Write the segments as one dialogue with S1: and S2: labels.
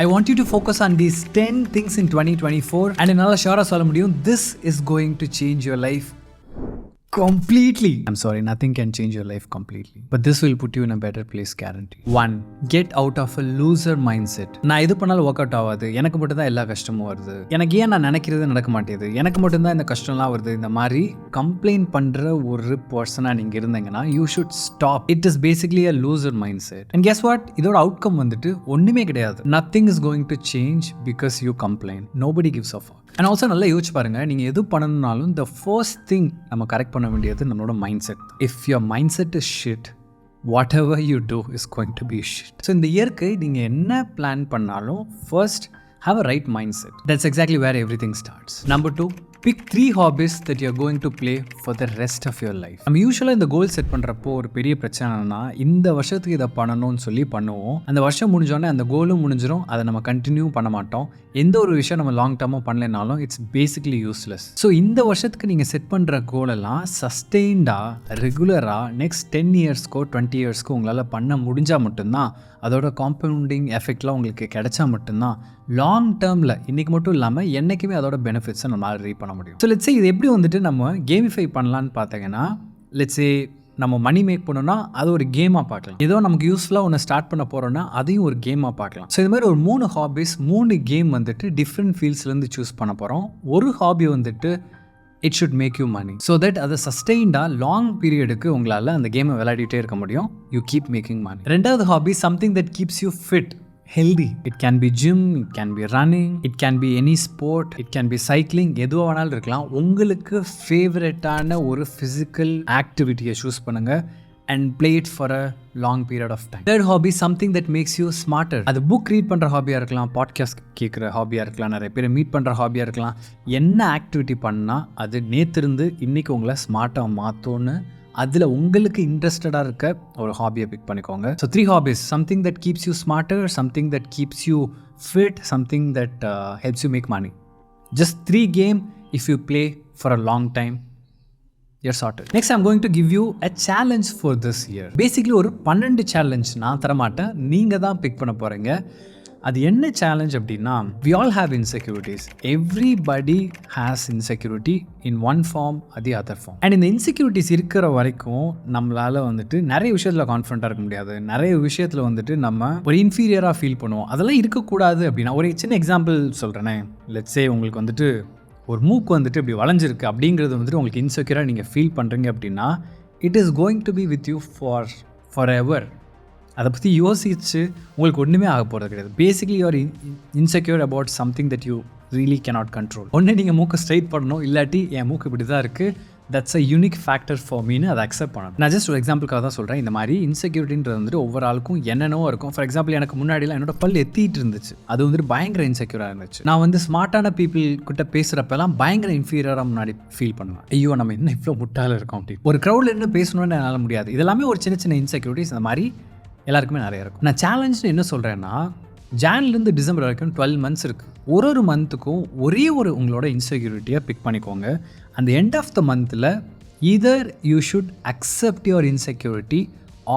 S1: I want you to focus on these 10 things in 2024 and என்னால ஷூரா சொல்ல முடியும் this is going to change your life completely. I'm sorry, nothing can change your life completely, but this will put you in a better place, guarantee. 1, get out of a loser mindset. நான் எது பண்ணாலும் work out ஆகாது, எனக்கு மட்டும் தான் எல்லா கஷ்டமும் வருது, எனக்கு ஏன் நான் நினைக்கிறது நடக்க மாட்டேது, எனக்கு மட்டும் தான் இந்த கஷ்டம்லாம் வருது, இந்த மாதிரி கம்ப்ளைண்ட் பண்ற ஒரு பர்சனா நீங்க இருந்தீங்கன்னா you should stop. It is basically a loser mindset. And guess what? இதோட அவுட்கம் வந்துட்டு ஒண்ணுமே கிடையாது. Nothing is going to change because you complain. Nobody gives a fuck. And also நல்லா யோசிச்சு பாருங்க, நீங்கள் எது பண்ணணும்னாலும் த ஃபர்ஸ்ட் திங் நம்ம கரெக்ட் பண்ண வேண்டியது நம்மளோட mindset. If your mindset is shit, whatever you do is going to be shit. So இந்த இயர்க்கு நீங்கள் என்ன பிளான் பண்ணாலும் first have a right mindset. That's exactly where everything starts. Number 2, pick 3 hobbies that you're going to play for the rest of your life. நம்ம யூஸ்வலாக இந்த goal set பண்ணுறப்போ ஒரு பெரிய பிரச்சனைனா இந்த வருஷத்துக்கு இதை பண்ணணும்னு சொல்லி பண்ணுவோம். அந்த வருஷம் முடிஞ்சோடனே அந்த கோலும் முடிஞ்சிடும், அதை நம்ம கண்டினியூ பண்ண மாட்டோம். எந்த ஒரு விஷயம் நம்ம லாங் டர்மாக பண்ணலைனாலும் இட்ஸ் பேசிக்லி யூஸ்லெஸ். ஸோ இந்த வருஷத்துக்கு நீங்கள் செட் பண்ணுற கோலெல்லாம் சஸ்டெயின்டாக ரெகுலராக நெக்ஸ்ட் 10 இயர்ஸ்க்கோ 20 இயர்ஸ்க்கோ உங்களால் பண்ண முடிஞ்சால் மட்டும்தான், அதோட காம்பவுண்டிங் எஃபெக்ட்லாம் உங்களுக்கு கிடைச்சா மட்டும்தான் லாங் டேர்மில் இன்றைக்கி மட்டும் இல்லாமல் என்றைக்குமே அதோட பெனிஃபிட்ஸை நம்மளால் ரீட் பண்ண முடியும். ஸோ லெட்ஸே இது எப்படி வந்துட்டு நம்ம கேமிஃபை பண்ணலான்னு பார்த்தீங்கன்னா, லெட்ஸே நம்ம மணி மேக் பண்ணோன்னா அது ஒரு கேமாக பார்க்கலாம். ஏதோ நமக்கு யூஸ்ஃபுல்லாக ஒன்று ஸ்டார்ட் பண்ண போகிறோன்னா அதையும் ஒரு கேமாக பார்க்கலாம். ஸோ இது மாதிரி ஒரு 3 ஹாபிஸ் 3 கேம் வந்துட்டு டிஃப்ரெண்ட் ஃபீல்ட்ஸ்லேருந்து சூஸ் பண்ண போகிறோம். ஒரு ஹாபி வந்துட்டு it should make you money, so that அதை சஸ்டெயின்டாக லாங் பீரியடுக்கு உங்களால் அந்த கேமை விளையாடிட்டே இருக்க முடியும். You keep making money. ரெண்டாவது hobby something that keeps you fit, healthy. It can be gym, it can be running, it can be any sport, it can be cycling. எதுவாக வேணாலும் இருக்கலாம். உங்களுக்கு ஃபேவரட்டான ஒரு ஃபிசிக்கல் ஆக்டிவிட்டியை சூஸ் பண்ணுங்க and play it for a long period of time. Third hobby, something that makes you smarter. அது book read பண்ணுற ஹாபியாக இருக்கலாம், பாட்காஸ்ட் கேட்குற ஹாபியாக இருக்கலாம், நிறைய பேர் மீட் பண்ணுற ஹாபியாக இருக்கலாம். என்ன ஆக்டிவிட்டி பண்ணால் அது நேற்றிருந்து இன்றைக்கி உங்களை ஸ்மார்ட்டாக மாற்றோன்னு அதில் உங்களுக்கு இன்ட்ரெஸ்டடாக இருக்க ஒரு ஹாபியை பிக் பண்ணிக்கோங்க. So 3 hobbies, something that keeps you smarter, something that keeps you fit, something that helps you make money. Just 3 game if you play for a long time, you're sorted. Next, I'm going to give you a challenge for this year. Basically ஒரு 12 challenge நான் தரமாட்டேன், நீங்கள் தான் big பண்ண போகிறீங்க. அது என்ன challenge அப்படின்னா, we all have insecurities. Everybody has insecurity in one form or the other form. And இந்த insecurities இருக்கிற வரைக்கும் நம்மளால் வந்துட்டு நிறைய விஷயத்தில் கான்ஃபிடண்ட்டாக இருக்க முடியாது. நிறைய விஷயத்தில் வந்துட்டு நம்ம ஒரு இன்ஃபீரியராக ஃபீல் பண்ணுவோம். அதெல்லாம் இருக்கக்கூடாது அப்படின்னா, ஒரு சின்ன எக்ஸாம்பிள் சொல்கிறேனே. லெட்ஸ் சே உங்களுக்கு வந்துட்டு ஒரு மூக்கு வந்துட்டு இப்படி வளைஞ்சிருக்கு அப்படிங்கிறது வந்துட்டு உங்களுக்கு இன்செக்யூராக நீங்கள் ஃபீல் பண்ணுறீங்க அப்படின்னா, it is going to be with you for ever. அதை பற்றி யோசிச்சு உங்களுக்கு ஒன்றுமே ஆக போகிறது கிடையாது. Basically you are insecure about something that you really cannot control. ஒன்று நீங்கள் மூக்கை ஸ்ட்ரைட் பண்ணணும், இல்லாட்டி என் மூக்கு இப்படி தான் இருக்குது, that's a unique factor for மீன்னு அதை அக்செப்ட் பண்ணணும். நான் ஜஸ்ட் ஒரு எக்ஸாம்பிளுக்காக தான் சொல்கிறேன். இந்த மாதிரி இன்செக்யூரிட்டின்றது வந்துட்டு ஒவ்வொரு ஆளுக்கும் என்னென்னவோ இருக்கும். ஃபார் எக்ஸாம்பிள், எனக்கு முன்னாடிலாம் என்னோட பல் எத்திட்டு இருந்துச்சு, அது வந்துட்டு பயங்கர இன்செக்யூராக இருந்துச்சு. நான் வந்து ஸ்மார்ட்டான பீப்புள் கிட்ட பேசுகிறப்பெல்லாம் பயங்கர இன்ஃபீரியராக முன்னாடி ஃபீல் பண்ணுவேன். ஐயோ நம்ம என்ன இவ்வளோ முட்டால இருக்கோம் அப்படி. ஒரு க்ரௌடில் என்ன பேசணும்னு என்னால் முடியாது. இதெல்லாமே ஒரு சின்ன சின்ன இன்செக்யூரிட்டிஸ் இந்த மாதிரி எல்லாருக்குமே நிறைய இருக்கும். நான் சேலஞ்சுன்னு என்ன சொல்கிறேன்னா, ஜான்லேருந்து டிசம்பர் வரைக்கும் 12 மந்த்ஸ் இருக்குது. ஒரு மந்த்துக்கும் ஒரே ஒரு உங்களோட இன்செக்யூரிட்டியை பிக் பண்ணிக்கோங்க. அந்த எண்ட் ஆஃப் த மந்தில் either you should accept your insecurity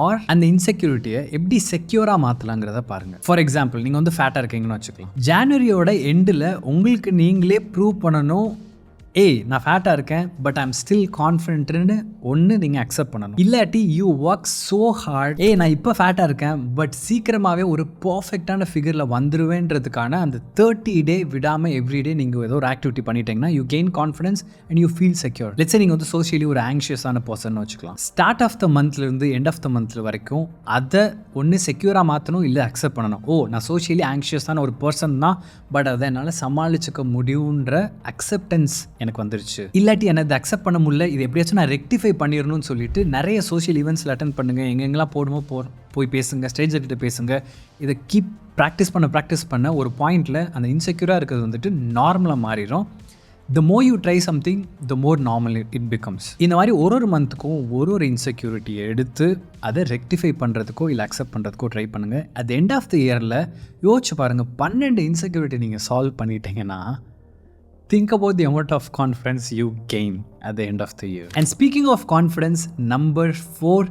S1: or அந்த இன்செக்யூரிட்டியை எப்படி செக்யூராக மாற்றலாங்கிறத பாருங்கள். ஃபார் எக்ஸாம்பிள், நீங்கள் வந்து ஃபேட்டாக இருக்கீங்கன்னு வச்சுக்கலாம். ஜான்வரியோட எண்டில் உங்களுக்கு நீங்களே ப்ரூவ் பண்ணணும், ஏய் நான் ஃபேட்டாக இருக்கேன் பட் ஐம் ஸ்டில் கான்ஃபிடென்ட்னு ஒன்று நீங்கள் அக்செப்ட் பண்ணணும். இல்லாட்டி யூ ஒர்க் ஸோ ஹார்ட், நான் இப்போ ஃபேட்டாக இருக்கேன் பட் சீக்கிரமாகவே ஒரு பர்ஃபெக்டான ஃபிகரில் வந்துடுவேன்றதுக்கான அந்த 30 டே விடாமல் எவ்ரிடே நீங்கள் ஏதோ ஒரு ஆக்டிவிட்டி பண்ணிட்டீங்கன்னா you gain confidence and you feel secure. Let's say நீங்கள் வந்து சோஷியலி ஒரு ஆங்ஷியஸான பர்சன் வச்சுக்கலாம். ஸ்டார்ட் ஆஃப் த மந்த்லேருந்து எண்ட் ஆஃப் த மந்த் வரைக்கும் அதை ஒன்று செக்யூராக மாற்றணும், இல்லை அக்செப்ட் பண்ணணும். நான் சோஷியலி ஆங்ஷியஸான ஒரு பர்சன் தான், பட் அதை என்னால் சமாளிச்சுக்க முடியுன்ற அக்செப்டன்ஸ் எனக்கு வந்துருச்சு. இல்லாட்டி என்ன இதை அக்செப்ட் பண்ண முடியல, இது எப்படியாச்சும் நான் ரெக்டிஃபை பண்ணிடணும்னு சொல்லிட்டு நிறைய சோஷியல் ஈவெண்ட்ஸில் அட்டன் பண்ணுங்கள், எங்கெங்கெல்லாம் போய் பேசுங்க, ஸ்ட்ரேஞ்சர்கிட்ட பேசுங்க. இதை கீப் ப்ராக்டிஸ் பண்ண ஒரு பாயிண்டில் அந்த இன்செக்யூராக இருக்கிறது வந்துட்டு நார்மலாக மாறிடும். The more you try something, the more normal it becomes. இந்த மாதிரி ஒரு மந்த்துக்கும் ஒரு இன்செக்யூரிட்டியை எடுத்து அதை ரெக்டிஃபை பண்ணுறதுக்கோ இல்லை அக்செப்ட் பண்ணுறதுக்கோ ட்ரை பண்ணுங்கள். At the end of the இயரில் யோசிச்சு பாருங்கள், 12 இன்செக்யூரிட்டி நீங்கள் சால்வ் பண்ணிட்டீங்கன்னா, think about the amount of confidence you gain at the end of the year. And speaking of confidence, number 4,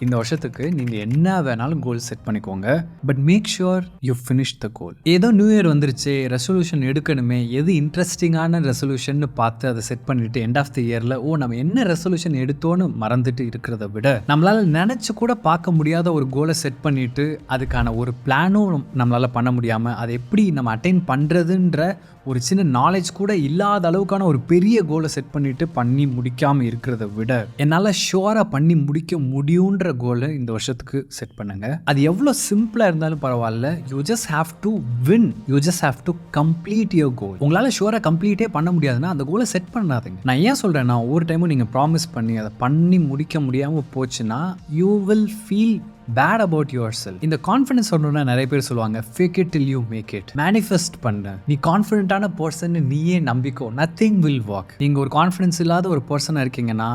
S1: இந்த வருஷத்துக்கு நீங்கள் என்ன வேணாலும் கோல் செட் பண்ணிக்கோங்க, but make sure you finish the goal. ஏதோ நியூ இயர் வந்துருச்சு, resolution எடுக்கணுமே, எது இன்ட்ரெஸ்டிங்கான ரெசல்யூஷன் பார்த்து அதை செட் பண்ணிட்டு எண்ட் ஆஃப் த இயரில் நம்ம என்ன ரெசல்யூஷன் எடுத்தோன்னு மறந்துட்டு இருக்கிறத விட, நம்மளால் நினச்சி கூட பார்க்க முடியாத ஒரு கோலை செட் பண்ணிட்டு அதுக்கான ஒரு பிளானும் நம்மளால் பண்ண முடியாமல் அதை எப்படி நம்ம அட்டைன் பண்ணுறதுன்ற ஒரு சின்ன நாலேஜ் கூட இல்லாத அளவுக்கான ஒரு பெரிய கோலை செட் பண்ணிட்டு பண்ணி முடிக்காமல் இருக்கிறத விட, என்னால் ஷுவராக பண்ணி முடிக்க முடியுன்ற கோலை இந்த வருஷத்துக்கு செட் பண்ணுங்க. அது எவ்வளோ சிம்பிளாக இருந்தாலும் பரவாயில்ல, you just have to win, you just have to complete your goal. உங்களால் ஷுவராக கம்ப்ளீட்டே பண்ண முடியாதுன்னா அந்த கோலை செட் பண்ணாதீங்க. நான் ஏன் சொல்கிறேன்னா, ஒவ்வொரு டைமும் நீங்கள் ப்ராமிஸ் பண்ணி அதை பண்ணி முடிக்க முடியாமல் போச்சுன்னா you will feel bad about yourself. இந்த கான்ஃபிடன்ஸ் சொல்லணும்னா நிறைய பேர் சொல்லுவாங்க, fake it till you make it. Manifest பண்ண, நீ கான்ஃபிடென்ட்டான பர்சன் நீயே நம்பிக்கோ, நத்திங் வில் ஒர்க். நீங்கள் ஒரு கான்ஃபிடன்ஸ் இல்லாத ஒரு பர்சனாக இருக்கீங்கன்னா,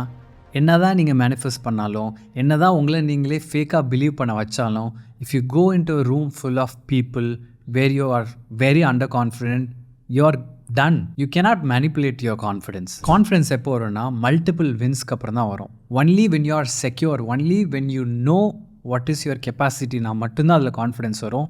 S1: என்னதான் நீங்கள் மேனிஃபெஸ்ட் பண்ணாலும், என்னதான் உங்களை நீங்களே ஃபேக்காக பிலீவ் பண்ண வச்சாலும், if you go into a room full of people where you are very underconfident, you are done. You cannot manipulate your confidence. Confidence எப்போ வரும்னா மல்டிபிள் வின்ஸ்க்கு அப்புறம் தான் வரும். Only when you are secure, only when you know what is your capacity, நான் மட்டும்தான் அதில் confidence வரும்.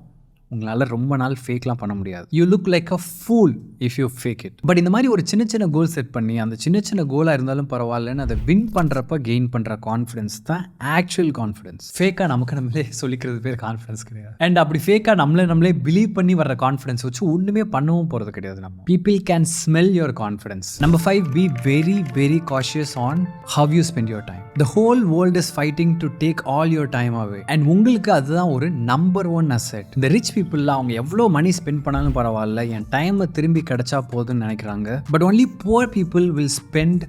S1: உங்களால் ரொம்ப நாள் ஃபேக்லாம் பண்ண முடியாது. You look like a pool if you fake it. But இந்த மாதிரி ஒரு சின்ன சின்ன கோல் செட் பண்ணி, அந்த சின்ன சின்ன கோலாக இருந்தாலும் பரவாயில்லன்னு அதை வின் பண்ணுறப்ப கெயின் பண்ணுற கான்ஃபிடன்ஸ் தான் ஆக்சுவல் கான்ஃபிடன்ஸ். ஃபேக்காக நமக்கு நம்மளே சொல்லிக்கிறது பேர் கான்ஃபிடன்ஸ் கிடையாது. அண்ட் அப்படி ஃபேக்காக நம்மளே பிலீவ் பண்ணி வர கான்ஃபிடன்ஸ் வச்சு ஒன்றுமே பண்ணவும் போகிறது கிடையாது. நம்ம people can smell your confidence. Number 5, be very very cautious on how you spend your time. The whole world is fighting to take all your time away. And உங்களுக்கு அதுதான் ஒரு நம்பர் 1 அசெட். இந்த ரிச் பீப்புளில் அவங்க எவ்வளோ money spend பண்ணாலும் பரவாயில்ல, என் டைமை திரும்பி கிடைச்சா போதுன்னு நினைக்கிறாங்க. But only poor people will spend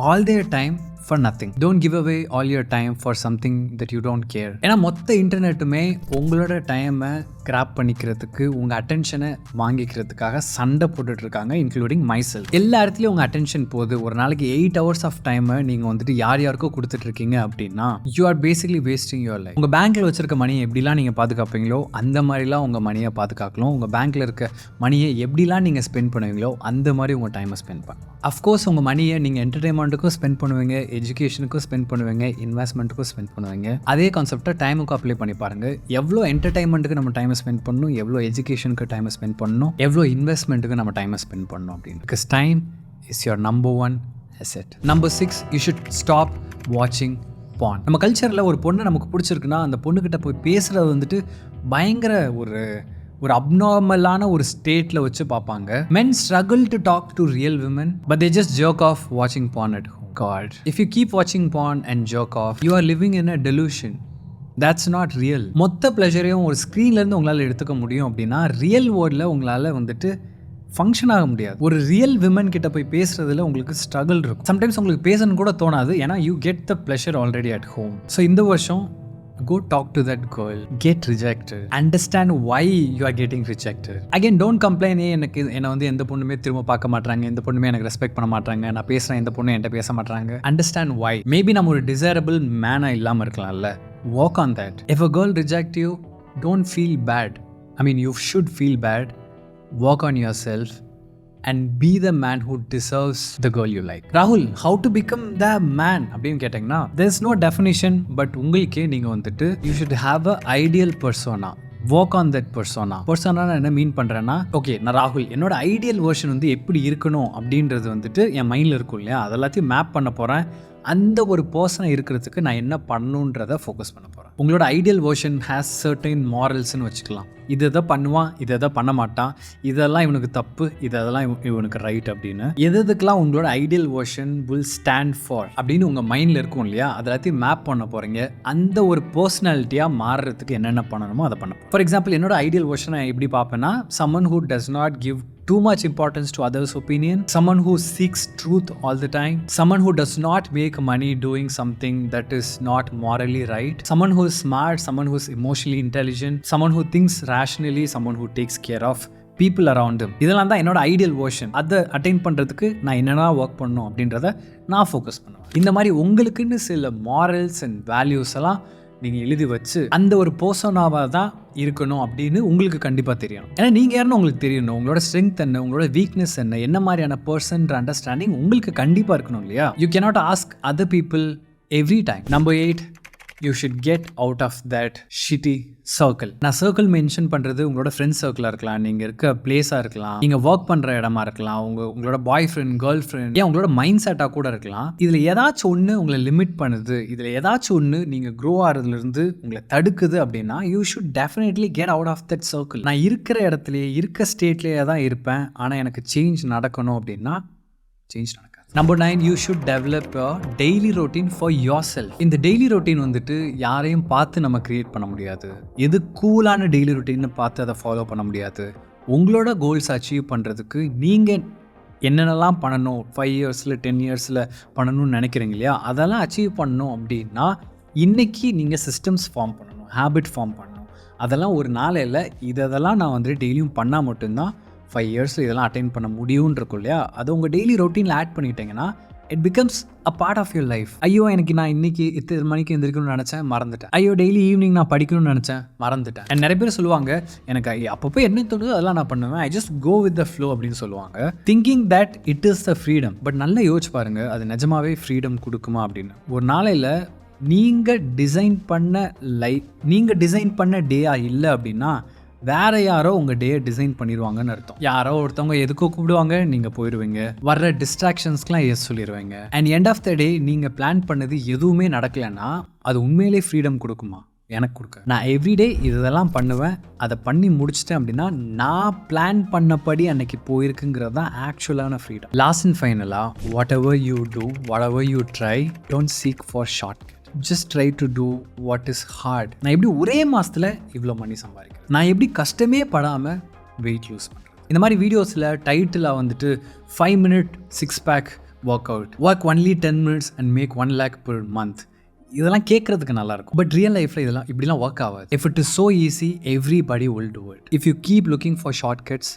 S1: all their time for nothing. Don't give away all your time for something that you don't care. ஏன்னா மொத்த இன்டர்நெட்டுமே உங்களோட டைமை கிராப் பண்ணிக்கிறதுக்கு, உங்கள் அட்டென்ஷனை வாங்கிக்கிறதுக்காக சண்டை போட்டுட்ருக்காங்க, இன்க்ளூடிங் மைசெல்ஃப். எல்லா இடத்துலையும் உங்கள் அட்டென்ஷன் போகுது. ஒரு நாளைக்கு 8 hours ஆஃப் டைமை நீங்கள் வந்துட்டு யாருக்கோ கொடுத்துட்ருக்கீங்க அப்படின்னா, you are basically wasting your life. உங்கள் பேங்க்கில் வச்சிருக்க மணியை எப்படிலாம் நீங்கள் பாதுகாப்பீங்களோ அந்த மாதிரிலாம் உங்கள் மணியை பாதுகாக்கலாம். உங்கள் பேங்க்கில் இருக்க மணியை எப்படிலாம் நீங்கள் ஸ்பெண்ட் பண்ணுவீங்களோ அந்த மாதிரி உங்கள் டைமை ஸ்பெண்ட் பண்ணலாம். அஃப்கோர்ஸ் உங்கள் மணியை நீங்கள் என்டர்டெயின்மெண்ட்டுக்கும் ஸ்பெண்ட் பண்ணுவீங்க, எஜுகேஷனுக்கும் ஸ்பெண்ட் பண்ணுவீங்க, இன்வெஸ்ட்மெண்ட்டுக்கும் ஸ்பெண்ட் பண்ணுவீங்க. அதே கான்செப்டை டைமுக்கும் அப்ளை பண்ணி பாருங்கள். எவ்வளோ என்டர்டெயின்மெண்ட்டுக்கு நம்ம டைமை ஸ்பெண்ட் பண்ணணும், எவ்வளோ எஜுகேஷனுக்கு டைமை ஸ்பெண்ட் பண்ணணும், எவ்வளோ இன்வெஸ்ட்மெண்ட்டுக்கு நம்ம டைமை ஸ்பெண்ட் பண்ணணும் அப்படின்னு. Because time is your number 1 asset. Number 6, you should stop வாட்சிங் porn. நம்ம கல்ச்சரில் ஒரு பொண்ணு நமக்கு பிடிச்சிருக்குன்னா அந்த பொண்ணுக்கிட்ட போய் பேசுகிறது வந்துட்டு பயங்கர ஒரு அப்நார்மலான ஒரு ஸ்டேட்டில் வச்சு பார்ப்பாங்க. Men struggle to talk to real women, but they just jerk off watching porn at home. God, if you keep watching porn and jerk off, you are living in a delusion. That's not real. மொத்த ப்ளஷரையும் ஒரு ஸ்க்ரீன்லேருந்து உங்களால் எடுத்துக்க முடியும் அப்படின்னா, real வேர்ல்டில் உங்களால் வந்துட்டு function ஆக முடியாது. ஒரு ரியல் விமன் கிட்ட போய் பேசுறதுல உங்களுக்கு ஸ்ட்ரகிள் இருக்கும். சம்டைம்ஸ் உங்களுக்கு பேசணும்னு கூட தோணாது, ஏன்னா you get the pleasure already at home. So இந்த வருஷம் go talk to that girl, get rejected, understand why you are getting rejected. Again, don't complain, என்னை வந்து எந்த பொண்ணுமே திரும்ப பார்க்க மாட்டாங்க, எந்த பொண்ணுமே எனக்கு ரெஸ்பெக்ட் பண்ண மாட்டாங்க, நான் பேசுகிறேன் எந்த பொண்ணு என்கிட்ட பேச மாட்டாங்க. Understand why. Maybe நம்ம ஒரு டிசைரபிள் மேனாக இல்லாமல் இருக்கலாம்ல. Work on that. If a girl reject you, don't feel bad. I mean, you should feel bad. Work on yourself and be the man who deserves the girl you like. Rahul, how to become the man அப்படின்னு கேட்டிங்கன்னா, there's no definition, but உங்களுக்கே நீங்கள் வந்துட்டு you should have a ideal persona. Work on that persona. Persona நான் என்ன மீன் பண்ணுறேன்னா, okay நான் ராகுல், என்னோட ஐடியல் வெர்ஷன் வந்து எப்படி இருக்கணும் அப்படின்றது வந்துட்டு என் மைண்டில் இருக்கும் இல்லையா, அதெல்லாத்தையும் மேப் பண்ண போகிறேன். அந்த ஒரு பர்சனை இருக்கிறதுக்கு நான் என்ன பண்ணணுன்றதை ஃபோக்கஸ் பண்ண போகிறேன். உங்களோட ஐடியல் வெர்ஷன் ஹேஸ் சர்டைன் மாரல்ஸ்ன்னு வச்சுக்கலாம். இதை பண்ணுவான், இதை பண்ண மாட்டான், இதெல்லாம் இவனுக்கு தப்பு, இதெல்லாம் இவனுக்கு ரைட் அப்படின்னு. எதுக்கெல்லாம் உங்களோட ideal version will stand for அப்படின்னு உங்கள் மைண்டில் இருக்கும் இல்லையா, அதெல்லாத்தையும் மேப் பண்ண போகிறீங்க. அந்த ஒரு பர்சனாலிட்டியாக மாறுறதுக்கு என்னென்ன பண்ணணுமோ அதை பண்ண. ஃபார் எக்ஸாம்பிள், என்னோட ஐடியல் வெர்ஷனை எப்படி பார்ப்பேன்னா, someone who does not give too much importance to others' opinion, someone who seeks truth all the time, someone who does not make money doing something that is not morally right, someone who is smart, someone who is emotionally intelligent, someone who thinks rationally, someone who takes care of people around him. இதெல்லாம் தான் என்னோட ideal version. அதை attain பண்ணுறதுக்கு நான் என்னென்ன work பண்ணணும் அப்படின்றத நான் ஃபோக்கஸ் பண்ணுவேன். இந்த மாதிரி உங்களுக்குன்னு சில மாரல்ஸ் அண்ட் வேல்யூஸ் எல்லாம் நீங்கள் எழுதி வச்சு அந்த ஒரு பர்சனாவாக தான் இருக்கணும் அப்படின்னு உங்களுக்கு கண்டிப்பாக தெரியணும். ஏன்னா நீங்கள் யாருன்னு உங்களுக்கு தெரியணும். உங்களோட ஸ்ட்ரென்த் என்ன, உங்களோட வீக்னஸ் என்ன மாதிரியான பர்சன்ற அண்டர்ஸ்டாண்டிங் உங்களுக்கு கண்டிப்பாக இருக்கணும் இல்லையா. You cannot ask other people every time. Number 8, you should get out of that shitty circle. நான் சர்க்கிள் மென்ஷன் பண்ணுறது உங்களோட ஃப்ரெண்ட்ஸ் சர்க்கிளாக இருக்கலாம், நீங்கள் இருக்க பிளேஸாக இருக்கலாம், நீங்கள் ஒர்க் பண்ணுற இடமா இருக்கலாம், உங்களோட பாய் ஃப்ரெண்ட், கேர்ள் ஃப்ரெண்ட், ஏன் உங்களோட மைண்ட் செட்டாக கூட இருக்கலாம். இதில் ஏதாச்சும் ஒன்று உங்களை லிமிட் பண்ணுது, இதில் ஏதாச்சும் ஒன்று நீங்கள் க்ரோ ஆகிறதுலேருந்து உங்களை தடுக்குது அப்படின்னா you should definitely get out of that circle. நான் இருக்கிற இடத்துலையே இருக்க ஸ்டேட்லேயே தான் இருப்பேன், ஆனால் எனக்கு சேஞ்ச் நடக்கணும் அப்படின்னா சேஞ்ச் நடக்காது. Number 9, you should develop a daily routine for yourself. இந்த டெய்லி ரொட்டீன் வந்துட்டு யாரையும் பார்த்து நம்ம கிரியேட் பண்ண முடியாது. எது கூலான டெய்லி ரொட்டீன்னு பார்த்து அதை ஃபாலோ பண்ண முடியாது. உங்களோட கோல்ஸ் அச்சீவ் பண்ணுறதுக்கு நீங்கள் என்னென்னலாம் பண்ணணும், 5 இயர்ஸில் 10 இயர்ஸில் பண்ணணும்னு நினைக்கிறீங்க இல்லையா, அதெல்லாம் அச்சீவ் பண்ணணும் அப்படின்னா இன்றைக்கி நீங்கள் சிஸ்டம்ஸ் ஃபார்ம் பண்ணணும், ஹேபிட் ஃபார்ம் பண்ணணும். அதெல்லாம் ஒரு நாளையில் இதெல்லாம் நான் வந்துட்டு டெய்லியும் பண்ணால் மட்டும்தான் 5 இயர்ஸில் இதெல்லாம் அட்டைன் பண்ண முடியும்னு இருக்கும் இல்லையா. அது உங்கள் டெய்லி ரொட்டீனில் ஆட் பண்ணிட்டீங்கன்னா it becomes a part of your life. ஐயோ எனக்கு நான் இன்றைக்கி இத்தனை மணிக்கு எந்திரிக்கணும்னு நினச்சேன், மறந்துட்டேன். ஐயோ டெய்லி ஈவினிங் நான் படிக்கணும்னு நினச்சேன், மறந்துட்டேன். அண்ட் நிறைய பேர் சொல்லுவாங்க எனக்கு அப்பப்போ என்ன தோணுதோ அதெல்லாம் நான் பண்ணுவேன், I just go with the flow அப்படின்னு சொல்லுவாங்க, thinking that it is the freedom. But நல்லா யோசிச்சு பாருங்கள், அது நிஜமாவே ஃப்ரீடம் கொடுக்குமா அப்படின்னு. ஒரு நாளையில் நீங்கள் டிசைன் பண்ண டேயா இல்லை அப்படின்னா வேறு யாரோ உங்கள் டேயை டிசைன் பண்ணிடுவாங்கன்னு அர்த்தம். யாரோ ஒருத்தவங்க எதுக்கோ கூப்பிடுவாங்க, நீங்கள் போயிடுவீங்க, வர்ற டிஸ்ட்ராக்ஷன்ஸ்க்கெலாம் எஸ் சொல்லிடுவீங்க. And end of the day நீங்கள் பிளான் பண்ணது எதுவுமே நடக்கலைன்னா அது உண்மையிலே ஃப்ரீடம் கொடுக்குமா? எனக்கு கொடுக்க. நான் எவ்ரிடே இதெல்லாம் பண்ணுவேன், அதை பண்ணி முடிச்சிட்டேன் அப்படின்னா நான் பிளான் பண்ணபடி அன்னைக்கு போயிருக்குங்கிறது தான் ஆக்சுவலான ஃப்ரீடம். லாஸ்ட் அண்ட் ஃபைனலாக, whatever you do, whatever you try, don't seek for short. Just try to do what is hard. நான் எப்படி ஒரே மாதத்தில் இவ்வளோ மணி சம்பாதிக்கிறேன், நான் எப்படி கஷ்டமே படாமல் வெயிட் லூஸ் பண்ணுறேன். இந்த மாதிரி வீடியோஸில் டைட்டிலாக வந்துட்டு 5 minute 6-pack work out, work only 10 minutes and make 1 lakh per month, இதெல்லாம் கேட்குறதுக்கு நல்லாயிருக்கும். பட் ரியல் லைஃப்பில் இப்படிலாம் ஒர்க் ஆகாது. If it is so easy everybody will do it. If you keep looking for short cuts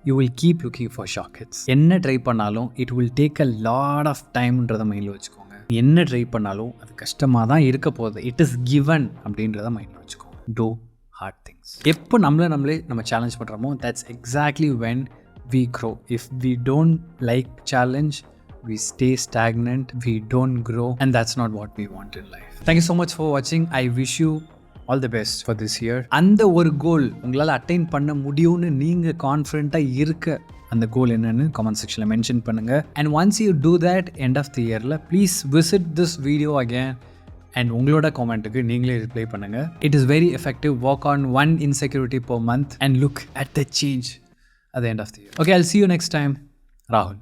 S1: you will keep looking for short cuts. என்ன try பண்ணாலும் it will take a lot of டைம்ன்றதை மைண்டில் வச்சுக்கோங்க. என்ன try பண்ணாலும் அது கஷ்டமாக தான் இருக்க போகுது. இட் இஸ் கிவன் அப்படின்றத மைண்டில் வச்சுக்கோங்க. Do hard things. எப்போ நம்ம சேலஞ்ச் பண்ணுறோமோ that's exactly when we grow. If we don't like challenge, we stay stagnant, we don't grow, and that's not what we want in life. Thank you so much for watching. I wish you all the best for this year. அந்த ஒரு கோல் உங்களால் attain பண்ண முடியும்னு நீங்கள் கான்ஃபிடென்ட்டாக இருக்க அந்த கோல் என்னன்னு கமெண்ட் செக்ஷனில் மென்ஷன் பண்ணுங்கள். And once you do that end of the இயரில் please visit this video again and உங்களோட கமெண்ட்டுக்கு நீங்களே ரிப்ளை பண்ணுங்கள். It is very effective. Work on 1 insecurity per month and look at the change at the end of the year. Okay, I'll see you next time. Rahul.